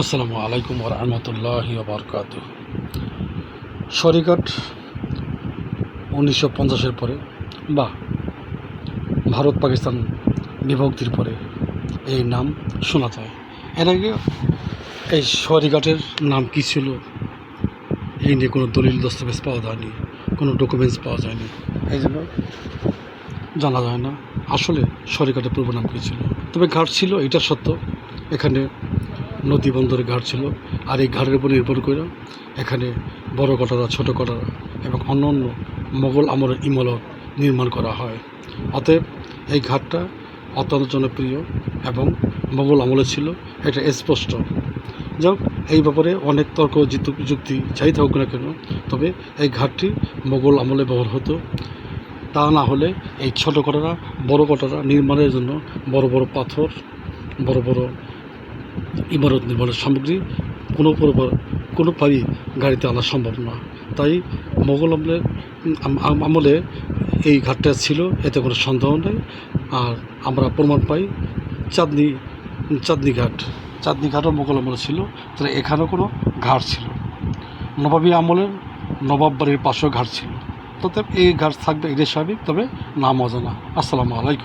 আসসালামু আলাইকুম ওয়া রাহমাতুল্লাহি ওয়া বারাকাতুহু। সরিঘাট 1950-এর পরে বা ভারত পাকিস্তান বিভক্তির পরে এই নাম শোনা যায়। এর আগে এই সরিঘাটের নাম কী ছিল এই নিয়ে কোনো দলিল দস্তাবেজ পাওয়া যায়নি, কোনো ডকুমেন্টস পাওয়া যায়নি, এই জন্য জানা যায় না আসলে সরিঘাটের পূর্ব নাম কী ছিল। তবে ঘাট ছিল, এটা সত্য। এখানে নদী বন্দরের ঘাট ছিল, আর এই ঘাটের উপর নির্ভর করে এখানে বড় কটারা, ছোট কটারা এবং অন্যান্য মোগল আমলের ইমারত নির্মাণ করা হয়। অতএব এই ঘাটটা অত্যন্ত জনপ্রিয় এবং মোগল আমলে ছিল, এটা স্পষ্ট। যাক, এই ব্যাপারে অনেক তর্ক যুক্তি যাই থাকুক না কেন, তবে এই ঘাটটি মোগল আমলে ব্যবহার হতো। তা না হলে এই ছোট কটারা, বড় কটারা নির্মাণের জন্য বড় বড় পাথর, বড় বড় ইমারত নির্মাণের সামগ্রী কোনোভাবেই গাড়িতে আনা সম্ভব না। তাই মোগল আমলে এই ঘাটটা ছিল, এতে কোনো সন্দেহ নেই। আর আমরা প্রমাণ পাই চাঁদনি ঘাটও মোগল আমলে ছিল, তাহলে এখানেও কোনো ঘাট ছিল। নবাবী আমলের নবাব বাড়ির পাশেও ঘাট ছিল। তবে এই ঘাট থাকবে, এটাই স্বাভাবিক, তবে নাম অজানা। আসসালামু আলাইকুম।